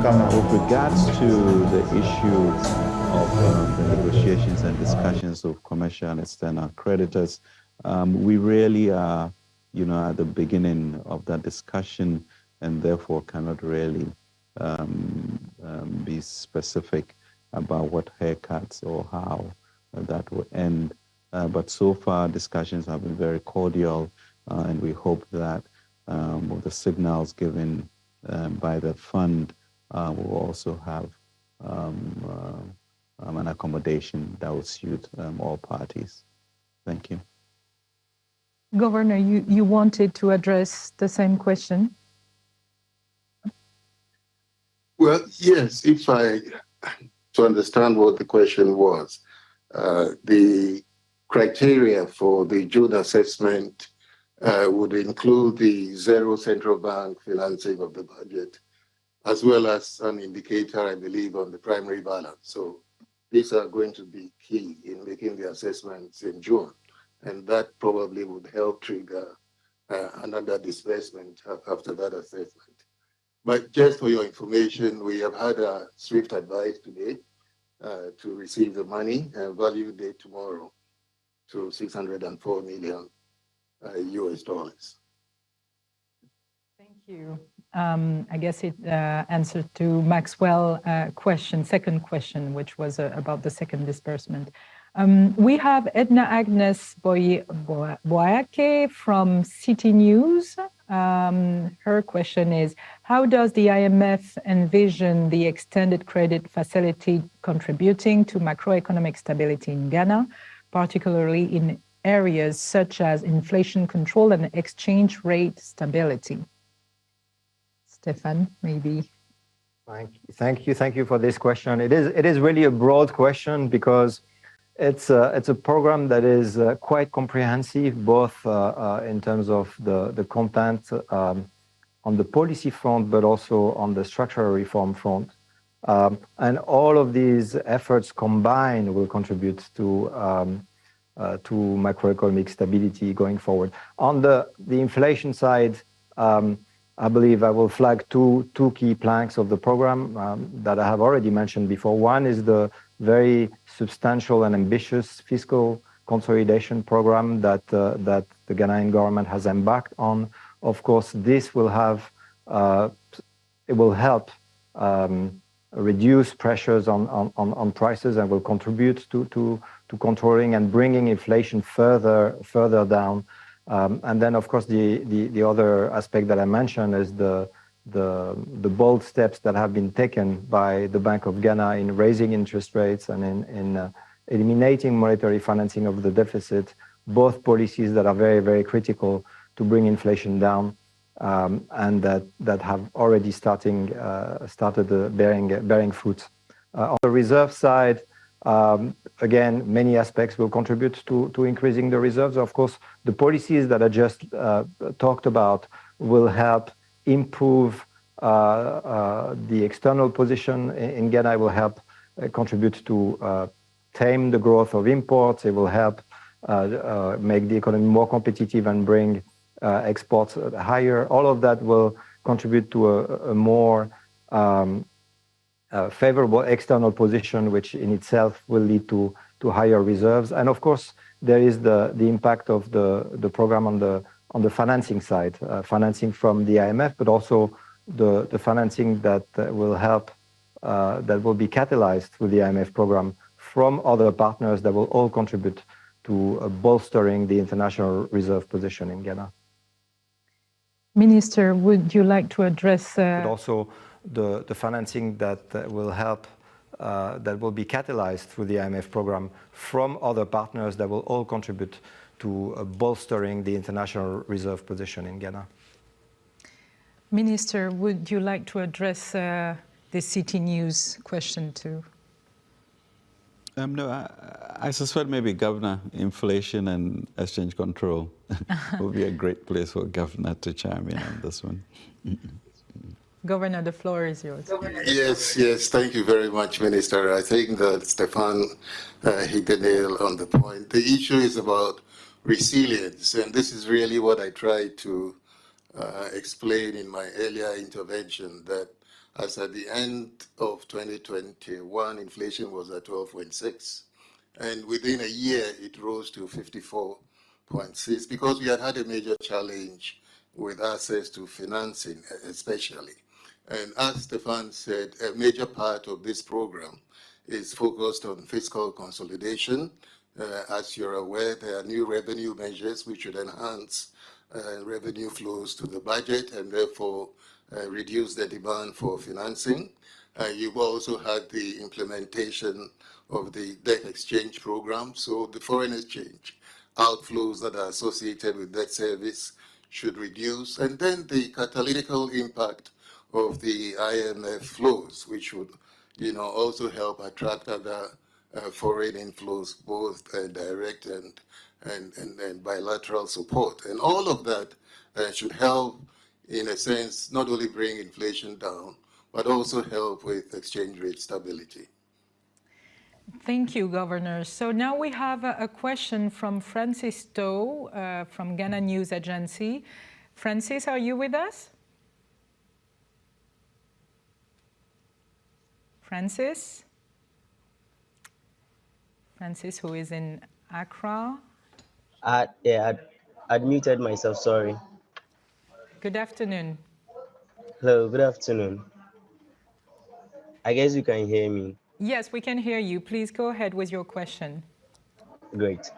With regards to the issue of the negotiations and discussions of commercial and external creditors, we really are, at the beginning of that discussion, and therefore cannot really be specific about what haircuts or how that will end. But so far, discussions have been very cordial, and we hope that with the signals given by the fund, will also have an accommodation that will suit all parties. Thank you. Governor, you wanted to address the same question? Well, yes, if to understand what the question was, the criteria for the June assessment would include the zero central bank financing of the budget, as well as an indicator, I believe, on the primary balance. So these are going to be key in making the assessments in June. And that probably would help trigger another disbursement after that assessment. But just for your information, we have had a swift advice today to receive the money, value date tomorrow, to 604 million US dollars. Thank you. I guess it answered to Maxwell's second question, which was about the second disbursement. We have Edna Agnes Boyake from City News. Her question is, how does the IMF envision the extended credit facility contributing to macroeconomic stability in Ghana, particularly in areas such as inflation control and exchange rate stability? Stefan, maybe. Thank you for this question. It is really a broad question because it's a program that is quite comprehensive, both in terms of the content on the policy front, but also on the structural reform front. And all of these efforts combined will contribute to macroeconomic stability going forward. On the inflation side, I believe I will flag two key planks of the program that I have already mentioned before. One is the very substantial and ambitious fiscal consolidation program that the Ghanaian government has embarked on. Of course, this will help reduce pressures on prices and will contribute to controlling and bringing inflation further down. And then, of course, the other aspect that I mentioned is the bold steps that have been taken by the Bank of Ghana in raising interest rates and in eliminating monetary financing of the deficit, both policies that are very, very critical to bring inflation down, and that have already started bearing fruit. On the reserve side, again, many aspects will contribute to increasing the reserves. Of course, the policies that I just talked about will help improve the external position in Ghana. It will help contribute to tame the growth of imports. It will help make the economy more competitive and bring exports higher. All of that will contribute to a more favorable external position, which in itself will lead to higher reserves. And of course, there is the impact of the program on the financing side, financing from the IMF, but also the financing that will help, that will be catalyzed through the IMF program from other partners that will all contribute to bolstering the international reserve position in Ghana. Minister, would you like to address... But also the financing that will help, that will be catalyzed through the IMF program from other partners that will all contribute to bolstering the international reserve position in Ghana. Minister, would you like to address the City News question too? No, I suspect maybe Governor, inflation and exchange control would be a great place for Governor to chime in on this one. Governor, the floor is yours. Yes, thank you very much, Minister. I think that Stefan hit the nail on the point. The issue is about resilience, and this is really what I tried to explain in my earlier intervention, that as at the end of 2021, inflation was at 12.6. And within a year, it rose to 54.6 because we had a major challenge with access to financing, especially. And as Stefan said, a major part of this program is focused on fiscal consolidation. As you're aware, there are new revenue measures which should enhance revenue flows to the budget and therefore reduce the demand for financing. You've also had the implementation of the debt exchange program. So the foreign exchange outflows that are associated with debt service should reduce. And then the catalytic impact of the IMF flows, which would, also help attract other foreign inflows, both direct and bilateral support. And all of that should help, in a sense, not only bring inflation down, but also help with exchange rate stability. Thank you, Governor. So now we have a question from Francis Toh from Ghana News Agency. Francis, are you with us? Francis? Francis, who is in Accra. Yeah, I'd muted myself, sorry. Good afternoon. Hello, good afternoon. I guess you can hear me. Yes, we can hear you. Please go ahead with your question. Great.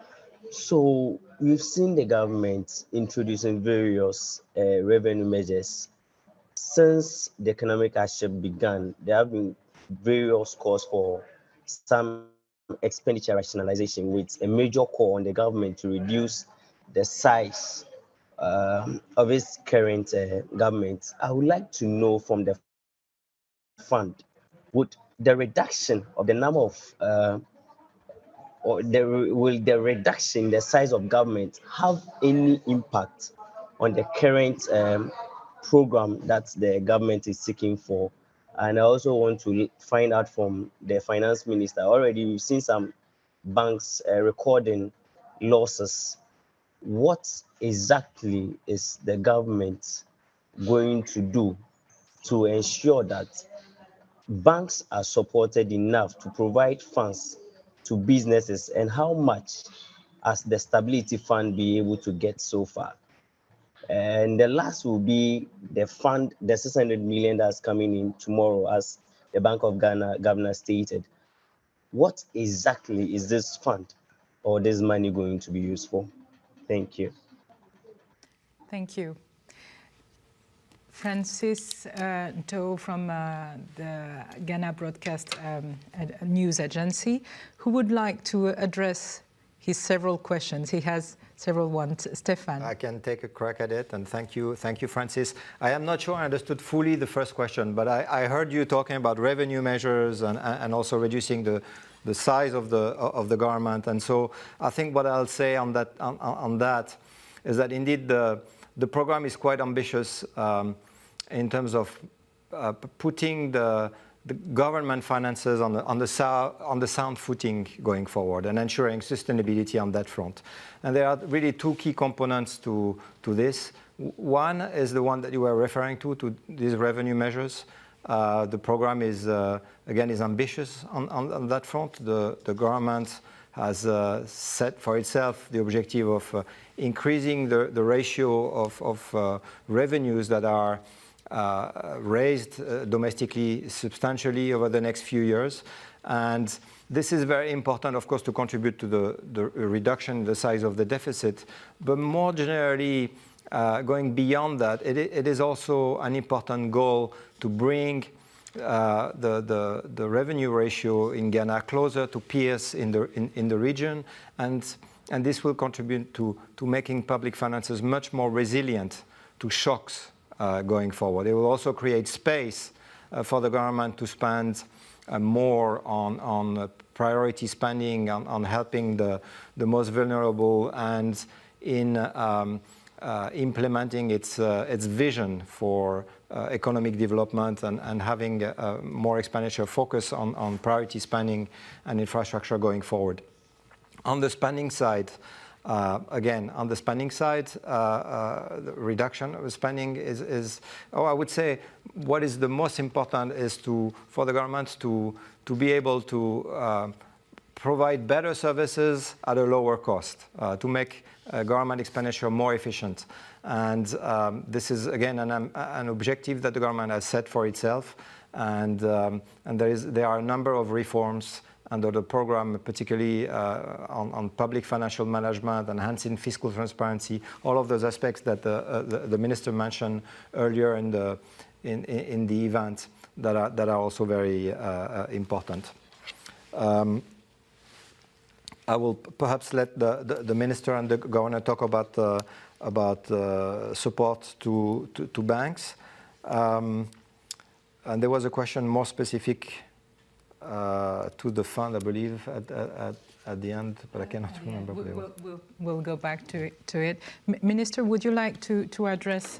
So we've seen the government introducing various revenue measures. Since the economic hardship began, there have been various calls for some expenditure rationalization with a major call on the government to reduce the size of its current government. I would like to know from the fund, would the reduction of the number of will the reduction in the size of government have any impact on the current program that the government is seeking for? And I also want to find out from the finance minister. Already we've seen some banks recording losses. What exactly is the government going to do to ensure that banks are supported enough to provide funds to businesses, and how much has the stability fund been able to get so far? And the last will be the fund, the 600 million that's coming in tomorrow, as the Bank of Ghana governor stated. What exactly is this fund or this money going to be used for? Thank you. Thank you. Francis Toh from the Ghana Broadcast News Agency, who would like to address his several questions. He has several ones. Stefan. I can take a crack at it, and thank you, Francis. I am not sure I understood fully the first question, but I heard you talking about revenue measures and also reducing the size of the government. And so I think what I'll say on that is that indeed the program is quite ambitious in terms of putting the government finances on the sound footing going forward and ensuring sustainability on that front. And there are really two key components to this. One is the one that you were referring to these revenue measures. The program is ambitious on that front. The government has set for itself the objective of increasing the ratio of revenues that are raised domestically substantially over the next few years. And this is very important, of course, to contribute to the reduction in the size of the deficit. But more generally, going beyond that, it is also an important goal to bring the revenue ratio in Ghana closer to peers in the region, and this will contribute to making public finances much more resilient to shocks going forward. It will also create space for the government to spend more on priority spending, on helping the most vulnerable, and in implementing its vision for economic development and having more expenditure focus on priority spending and infrastructure going forward. On the spending side, Again, on the spending side, the reduction of spending I would say what is the most important is for the government to be able to provide better services at a lower cost, to make government expenditure more efficient. And this is, again, an objective that the government has set for itself. And there are a number of reforms under the program, particularly on public financial management, enhancing fiscal transparency, all of those aspects that the minister mentioned earlier in the event that are also very important. I will perhaps let the minister and the governor talk about support to banks. And there was a question more specific to the fund, I believe, at the end, but I cannot remember. We'll go back to it. Minister, would you like to address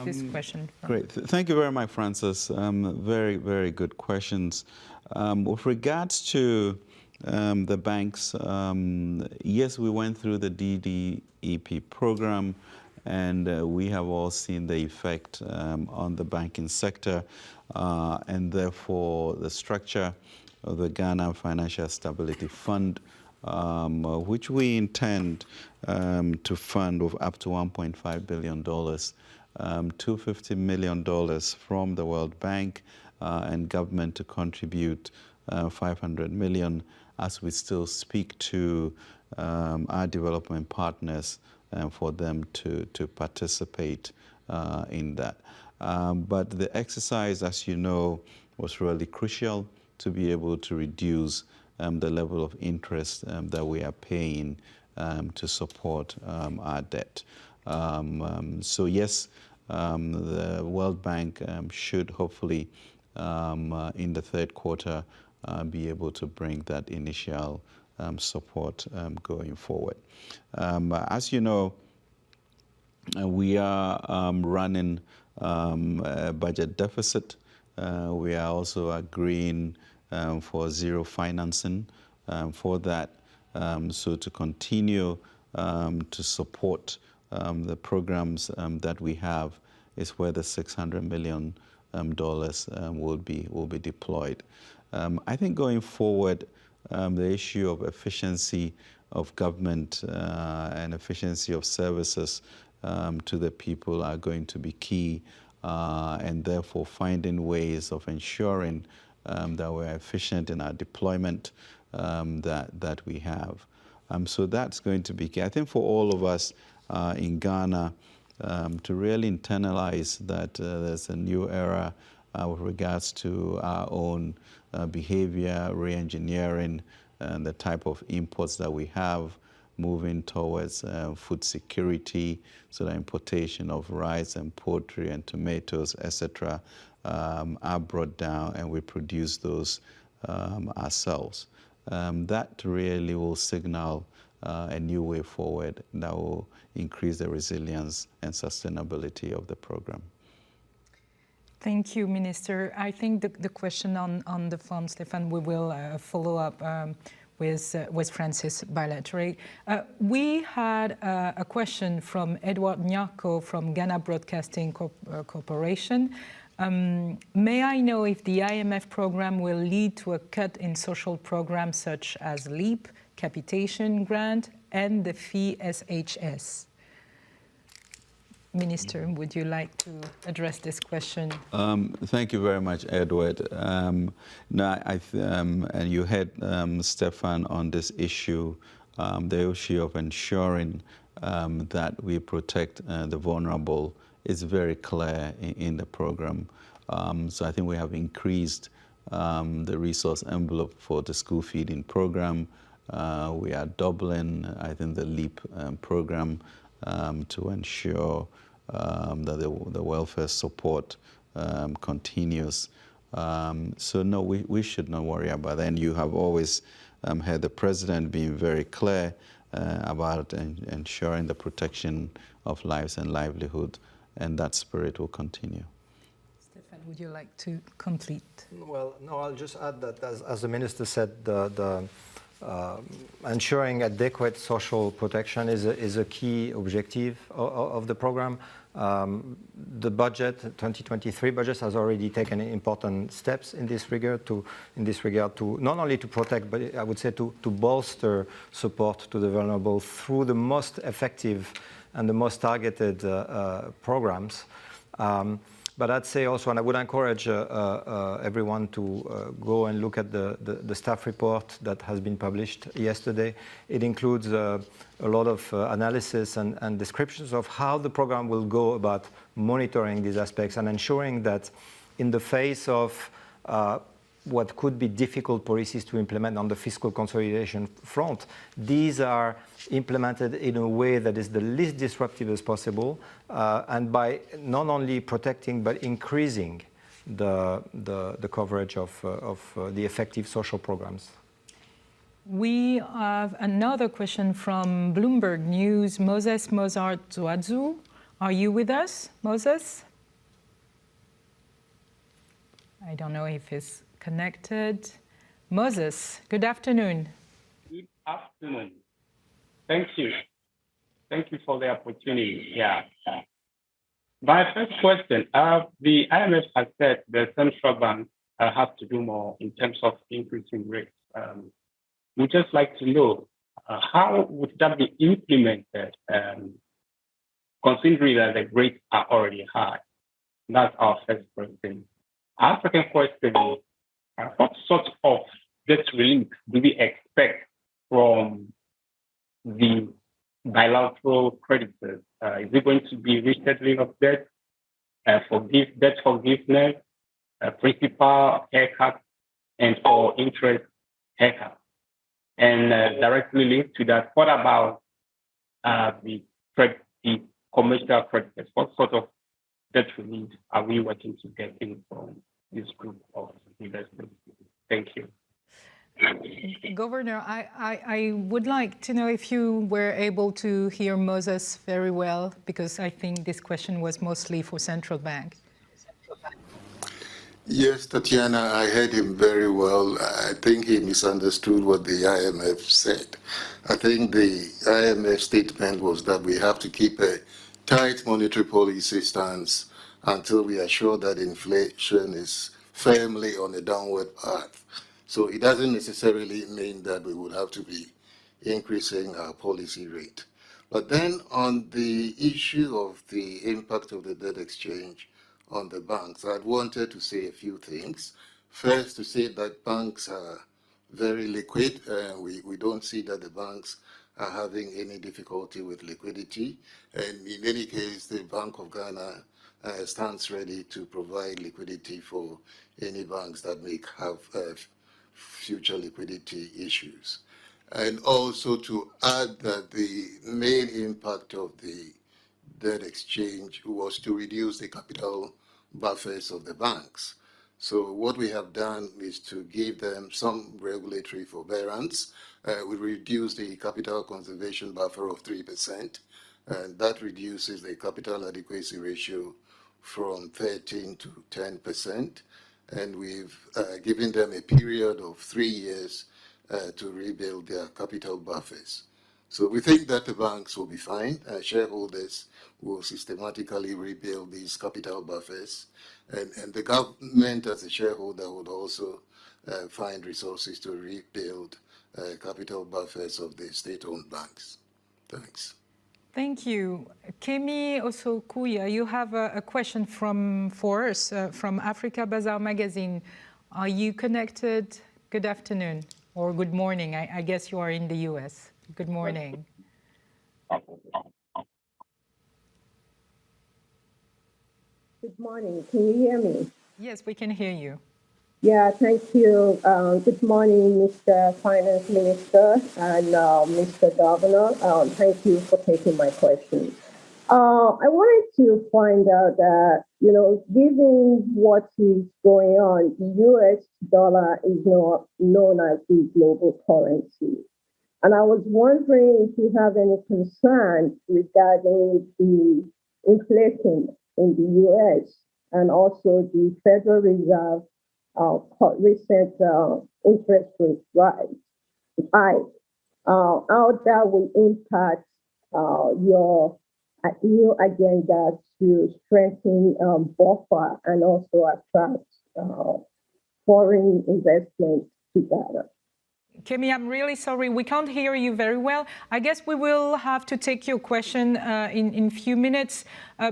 this question? Great. Thank you very much, Francis. Very, very good questions. With regards to the banks, yes, we went through the DDEP program, and we have all seen the effect on the banking sector, and therefore the structure of the Ghana Financial Stability Fund, which we intend to fund with up to $1.5 billion, $250 million from the World Bank, and government to contribute $500 million as we still speak to our development partners for them to participate in that. But the exercise, as you know, was really crucial to be able to reduce the level of interest that we are paying to support our debt. So yes, the World Bank should hopefully in the third quarter be able to bring that initial support going forward. As you know, we are running a budget deficit. We are also agreeing for zero financing for that. So to continue to support the programs that we have is where the $600 million will be deployed. I think going forward, the issue of efficiency of government and efficiency of services to the people are going to be key, and therefore finding ways of ensuring that we're efficient in our deployment that we have. So that's going to be key. I think for all of us in Ghana to really internalize that there's a new era with regards to our own behavior, re-engineering, and the type of imports that we have, moving towards food security, so the importation of rice and poultry and tomatoes, etc., are brought down, and we produce those ourselves. That really will signal a new way forward that will increase the resilience and sustainability of the program. Thank you, Minister. I think the question on the fund, Stefan, we will follow up with Francis bilaterally. We had a question from Edward Nyako from Ghana Broadcasting Corporation. May I know if the IMF program will lead to a cut in social programs such as LEAP, capitation grant, and the fee SHS? Minister, would you like to address this question? Thank you very much, Edward. And you had Stefan on this issue, the issue of ensuring that we protect the vulnerable is very clear in the program. So I think we have increased the resource envelope for the school feeding program. We are doubling, I think, the LEAP program to ensure that the welfare support continues. So no, we should not worry about that. And you have always had the president being very clear about ensuring the protection of lives and livelihood, and that spirit will continue. Stefan, would you like to complete? Well, no, I'll just add that, as the minister said, the ensuring adequate social protection is a key objective of the program. The budget, 2023 budget, has already taken important steps in this regard to not only to protect, but I would say to bolster support to the vulnerable through the most effective and the most targeted programs. But I'd say also, and I would encourage everyone to go and look at the staff report that has been published yesterday. It includes a lot of analysis and descriptions of how the program will go about monitoring these aspects and ensuring that in the face of what could be difficult policies to implement on the fiscal consolidation front, these are implemented in a way that is the least disruptive as possible, and by not only protecting but increasing the coverage of the effective social programs. We have another question from Bloomberg News. Moses Mozart Zuazu, are you with us, Moses? I don't know if he's connected. Moses, good afternoon. Good afternoon. Thank you. Thank you for the opportunity. Yeah. My first question, the IMF has said the central bank has to do more in terms of increasing rates. We'd just like to know how would that be implemented, considering that the rates are already high? That's our first question. Our second question is, what sort of debt relief do we expect from the bilateral creditors? Is it going to be resettling of debt, debt forgiveness, principal haircut, and or interest haircut? And directly linked to that, what about the commercial creditors? What sort of debt relief are we working to get in from this group of investors? Thank you. Governor, I would like to know if you were able to hear Moses very well, because I think this question was mostly for central bank. Yes, Tatiana, I heard him very well. I think he misunderstood what the IMF said. I think the IMF statement was that we have to keep a tight monetary policy stance until we are sure that inflation is firmly on a downward path. So it doesn't necessarily mean that we would have to be increasing our policy rate. But then on the issue of the impact of the debt exchange on the banks, I wanted to say a few things. First, to say that banks are very liquid. We don't see that the banks are having any difficulty with liquidity. And in any case, the Bank of Ghana stands ready to provide liquidity for any banks that may have future liquidity issues. And also to add that the main impact of the debt exchange was to reduce the capital buffers of the banks. So what we have done is to give them some regulatory forbearance. We reduce the capital conservation buffer of 3%, and that reduces the capital adequacy ratio from 13 to 10%. And we've given them a period of 3 years to rebuild their capital buffers. So we think that the banks will be fine. Shareholders will systematically rebuild these capital buffers. And the government as a shareholder would also find resources to rebuild capital buffers of the state-owned banks. Thanks. Thank you. Kemi Osokuya, you have a question for us from Africa Bazaar magazine. Are you connected? Good afternoon or good morning. I guess you are in the US. Good morning. Good morning. Can you hear me? Yes, we can hear you. Yeah, thank you. Good morning, Mr. Finance Minister and Mr. Governor. Thank you for taking my question. I wanted to find out that, given what is going on, the US dollar is not known as the global currency. And I was wondering if you have any concern regarding the inflation in the US and also the Federal Reserve recent interest rate rise. right? How that will impact your new agenda to strengthen buffer and also attract foreign investment to Ghana. Kemi, I'm really sorry, we can't hear you very well. I guess we will have to take your question in a few minutes.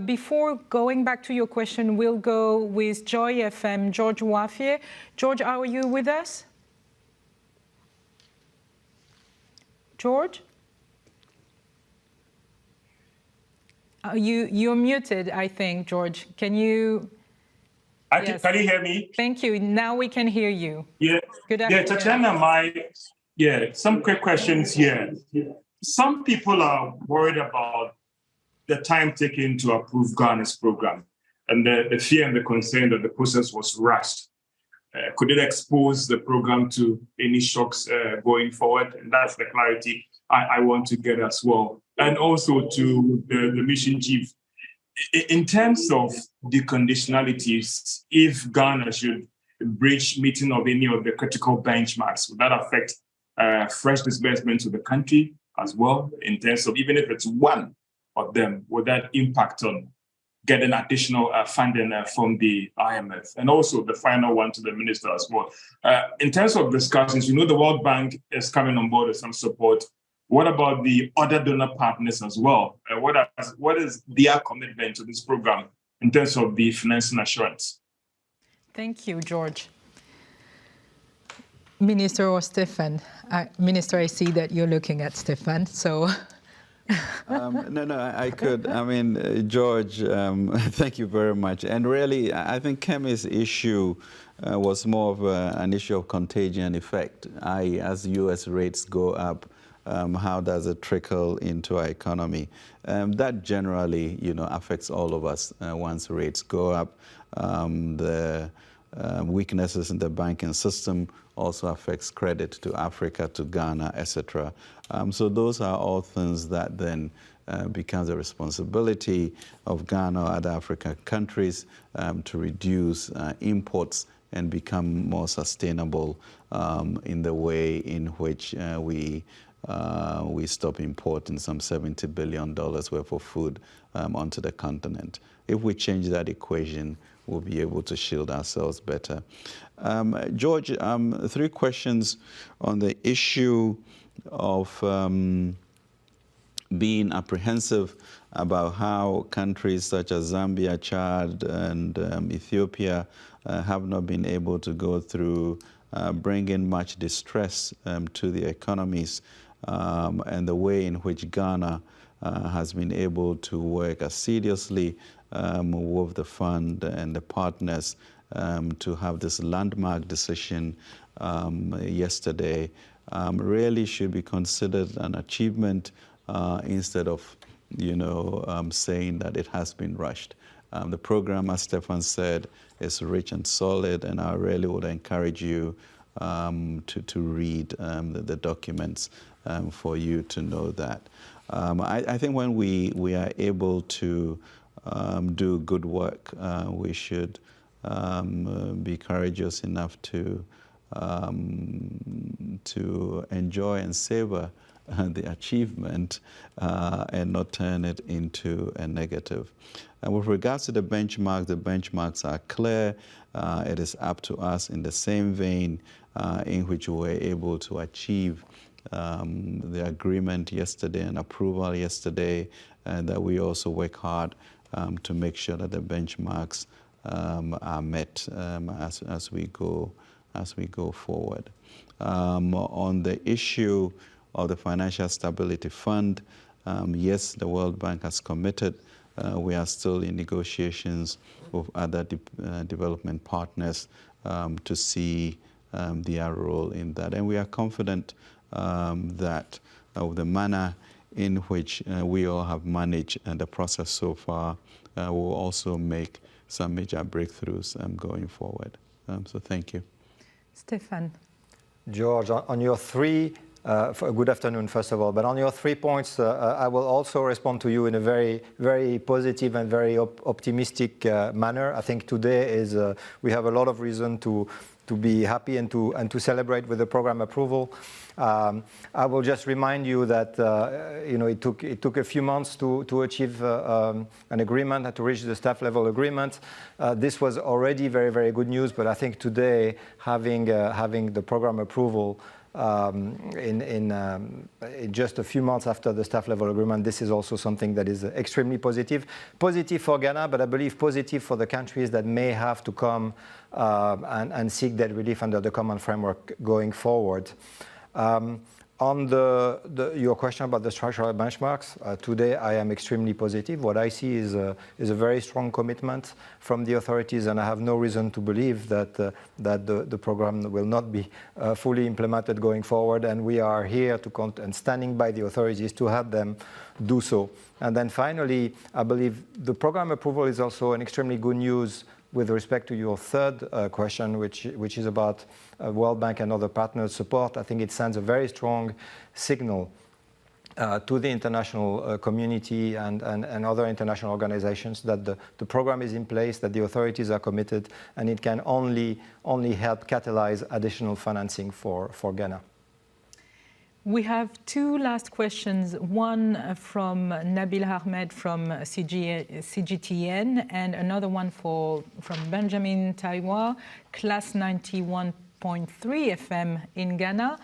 Before going back to your question, we'll go with Joy FM, George Wafie. George, are you with us? George? You're muted, I think, George. Can you? Yes. Can you hear me? Thank you. Now we can hear you. Yeah. Good afternoon. Yeah, Tatiana, some quick questions here. Some people are worried about the time taken to approve Ghana's program and the fear and the concern that the process was rushed. Could it expose the program to any shocks going forward? And that's the clarity I want to get as well. And also to the mission chief, in terms of the conditionalities, if Ghana should breach meeting of any of the critical benchmarks, would that affect fresh disbursement to the country as well? In terms of even if it's one of them, would that impact on getting additional funding from the IMF? And also the final one to the minister as well. In terms of discussions, the World Bank is coming on board with some support. What about the other donor partners as well? What is their commitment to this program in terms of the financing assurance? Thank you, George. Minister or Stefan? Minister, I see that you're looking at Stefan, so... No, I could. I mean, George, thank you very much. And really, I think Kemi's issue was more of an issue of contagion effect. As U.S. rates go up, how does it trickle into our economy? That generally, affects all of us once rates go up. The weaknesses in the banking system also affects credit to Africa, to Ghana, etc. So those are all things that then becomes a responsibility of Ghana or other African countries to reduce imports and become more sustainable in the way in which we stop importing some $70 billion worth of food onto the continent. If we change that equation, we'll be able to shield ourselves better. George, 3 questions on the issue of being apprehensive about how countries such as Zambia, Chad, and Ethiopia have not been able to go through bringing much distress to the economies, and the way in which Ghana has been able to work assiduously with the fund and the partners to have this landmark decision yesterday really should be considered an achievement instead of, saying that it has been rushed. The program, as Stefan said, is rich and solid, and I really would encourage you to read the documents for you to know that. I think when we are able to do good work, we should be courageous enough to enjoy and savor the achievement and not turn it into a negative. And with regards to the benchmarks are clear. It is up to us in the same vein in which we were able to achieve the agreement yesterday and approval yesterday, and that we also work hard to make sure that the benchmarks are met as we go forward. On the issue of the Financial Stability Fund, yes, the World Bank has committed. We are still in negotiations with other development partners to see their role in that. And we are confident that the manner in which we all have managed the process so far will also make some major breakthroughs going forward. So thank you. Stefan. George, on your 3, good afternoon, first of all, but on your 3 points, I will also respond to you in a very, very positive and very optimistic manner. I think today we have a lot of reason to be happy and to celebrate with the program approval. I will just remind you that it took a few months to achieve an agreement and to reach the staff level agreement. This was already very, very good news, but I think today having the program approval in just a few months after the staff level agreement, this is also something that is extremely positive. Positive for Ghana, but I believe positive for the countries that may have to come and seek that relief under the common framework going forward. On your question about the structural benchmarks, today I am extremely positive. What I see is a very strong commitment from the authorities, and I have no reason to believe that the program will not be fully implemented going forward. And we are here and standing by the authorities to help them do so. And then finally, I believe the program approval is also an extremely good news with respect to your third question, which is about World Bank and other partners' support. I think it sends a very strong signal to the international community and other international organizations that the program is in place, that the authorities are committed, and it can only help catalyze additional financing for Ghana. We have two last questions, one from Nabil Ahmed from CGTN and another one from Benjamin Taiwa, Class 91.3 FM in Ghana.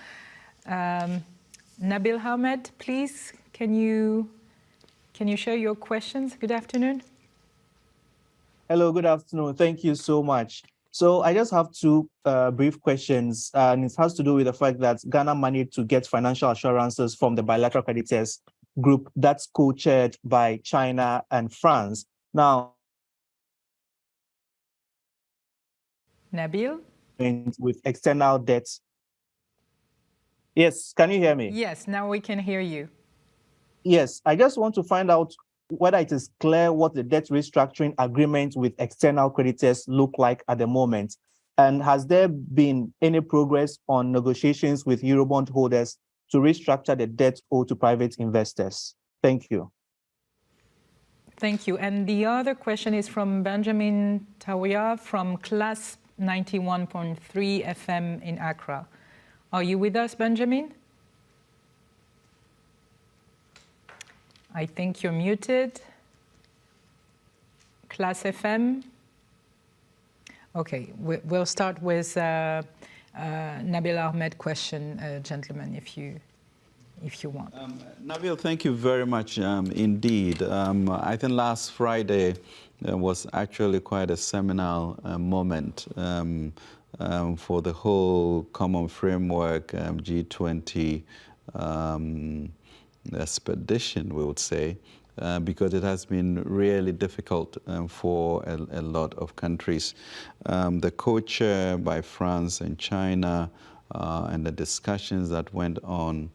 Nabil Ahmed, please, can you share your questions? Good afternoon. Hello, good afternoon. Thank you so much. So I just have two brief questions, and it has to do with the fact that Ghana managed to get financial assurances from the bilateral creditors group that's co-chaired by China and France. Now, Nabil? With external debts. Yes, can you hear me? Yes, now we can hear you. Yes, I just want to find out whether it is clear what the debt restructuring agreement with external creditors look like at the moment. And has there been any progress on negotiations with Eurobond holders to restructure the debt owed to private investors? Thank you. Thank you. And the other question is from Benjamin Tawia from Class 91.3 FM in Accra. Are you with us, Benjamin? I think you're muted. Class FM. Okay, we'll start with Nabil Ahmed question, gentlemen, if you want. Nabil, thank you very much indeed. I think last Friday was actually quite a seminal moment for the whole common framework G20 expedition, we would say, because it has been really difficult for a lot of countries. The co-chair by France and China and the discussions that went on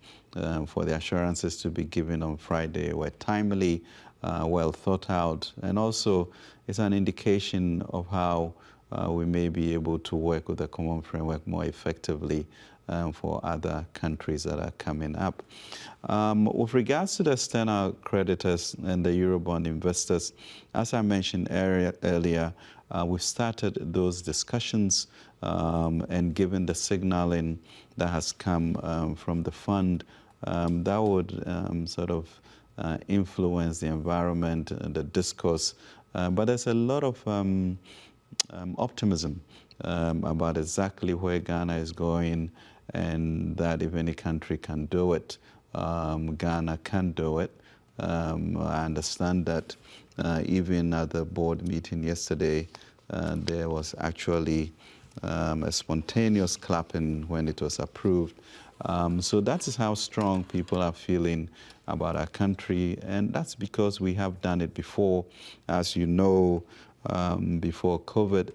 for the assurances to be given on Friday were timely, well thought out, and also it's an indication of how we may be able to work with the common framework more effectively for other countries that are coming up. With regards to the external creditors and the Eurobond investors, as I mentioned earlier, we've started those discussions, and given the signaling that has come from the fund, that would sort of influence the environment and the discourse. But there's a lot of optimism about exactly where Ghana is going, and that if any country can do it, Ghana can do it. I understand that even at the board meeting yesterday, there was actually a spontaneous clapping when it was approved. So that is how strong people are feeling about our country, and that's because we have done it before. As you know, before COVID,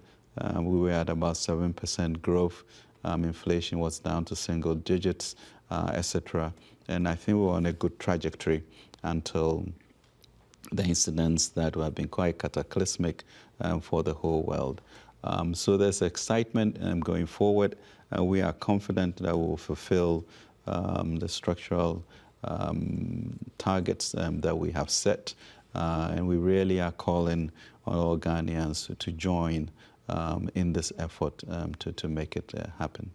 we were at about 7% growth. Inflation was down to single digits, etc. And I think we were on a good trajectory until the incidents that have been quite cataclysmic for the whole world. So there's excitement going forward. We are confident that we will fulfill the structural targets that we have set. And we really are calling on all Ghanaians to join in this effort to make it happen.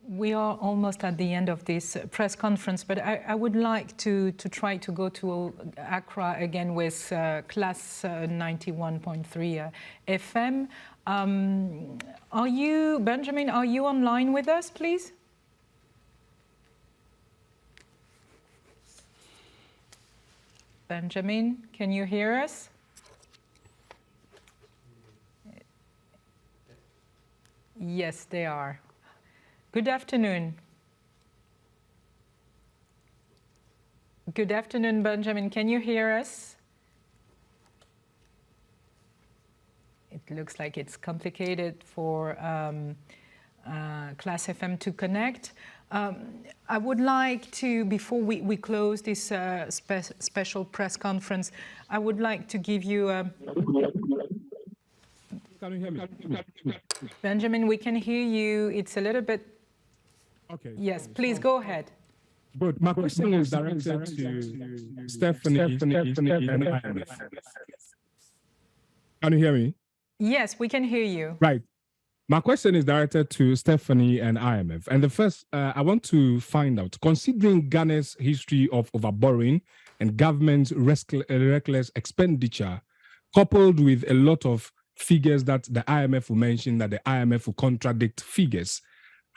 We are almost at the end of this press conference, but I would like to try to go to Accra again with Class 91.3 FM. Are you, Benjamin, are you online with us, please? Benjamin, can you hear us? Yes, they are. Good afternoon. Good afternoon, Benjamin. Can you hear us? It looks like it's complicated for Class FM to connect. I would like to, before we close this special press conference, I would like to give you a... Can you hear me? Benjamin, we can hear you. It's a little bit... Okay. Yes, please go ahead. Good. My question is directed to Stephanie and IMF. Can you hear me? Yes, we can hear you. Right. My question is directed to Stephanie and IMF. And the first, I want to find out, considering Ghana's history of overborrowing and government's reckless expenditure, coupled with a lot of figures that the IMF will mention, that the IMF will contradict figures,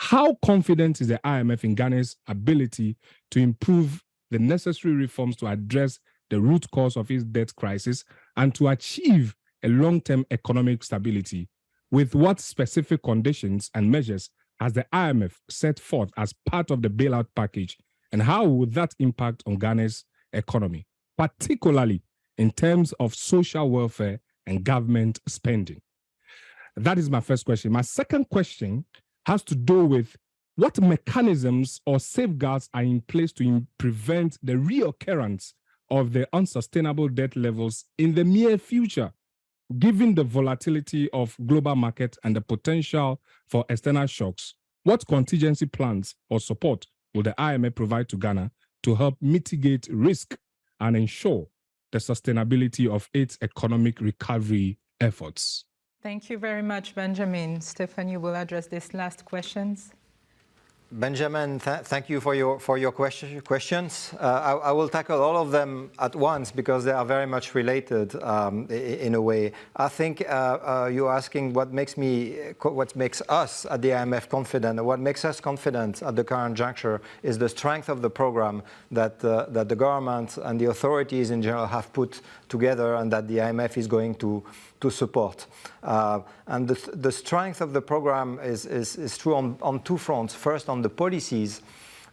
how confident is the IMF in Ghana's ability to improve the necessary reforms to address the root cause of its debt crisis and to achieve a long-term economic stability? With what specific conditions and measures has the IMF set forth as part of the bailout package, and how would that impact on Ghana's economy, particularly in terms of social welfare and government spending? That is my first question. My second question has to do with what mechanisms or safeguards are in place to prevent the reoccurrence of the unsustainable debt levels in the near future, given the volatility of global market and the potential for external shocks. What contingency plans or support will the IMF provide to Ghana to help mitigate risk and ensure the sustainability of its economic recovery efforts? Thank you very much, Benjamin. Stefan, you will address these last questions. Benjamin, thank you for your questions. I will tackle all of them at once because they are very much related in a way. I think you're asking what makes us at the IMF confident, and what makes us confident at the current juncture is the strength of the program that the government and the authorities in general have put together, and that the IMF is going to support. And the strength of the program is true on two fronts. First, on the policies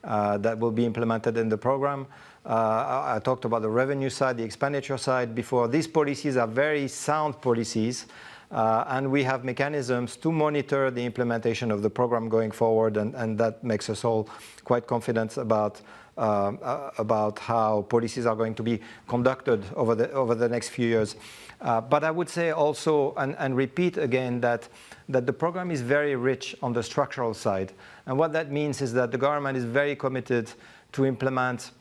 that will be implemented in the program. I talked about the revenue side, the expenditure side before. These policies are very sound policies, and we have mechanisms to monitor the implementation of the program going forward, and that makes us all quite confident about how policies are going to be conducted over the next few years. But I would say also, and repeat again, that the program is very rich on the structural side. And what that means is that the government is very committed to implement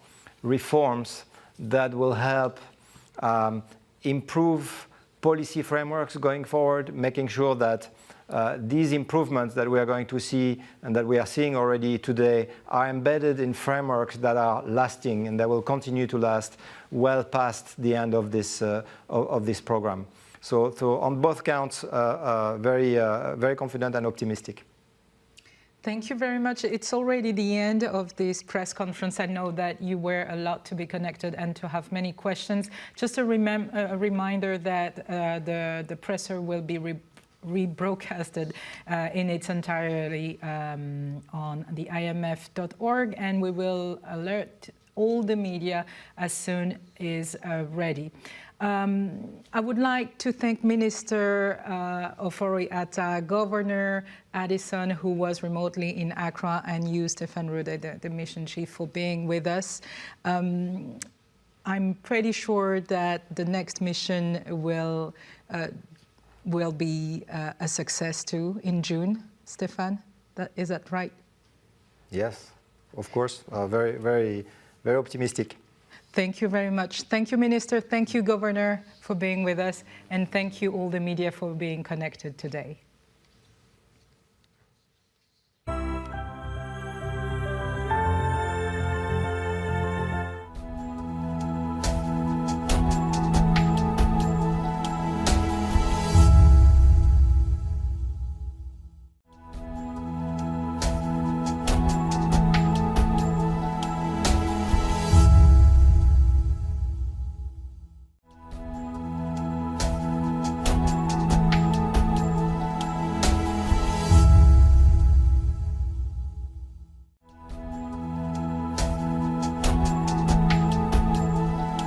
reforms that will help improve policy frameworks going forward, making sure that these improvements that we are going to see and that we are seeing already today are embedded in frameworks that are lasting and that will continue to last well past the end of this program. So on both counts, very confident and optimistic. Thank you very much. It's already the end of this press conference. I know that you were a lot to be connected and to have many questions. Just a reminder that the presser will be rebroadcasted in its entirety on the imf.org, and we will alert all the media as soon as ready. I would like to thank Minister Ofori-Atta, Governor Addison, who was remotely in Accra, and you, Stefan Rude, the mission chief, for being with us. I'm pretty sure that the next mission will be a success too in June. Stefan, is that right? Yes, of course. Very optimistic. Thank you very much. Thank you, Minister. Thank you, Governor, for being with us. And thank you, all the media, for being connected today.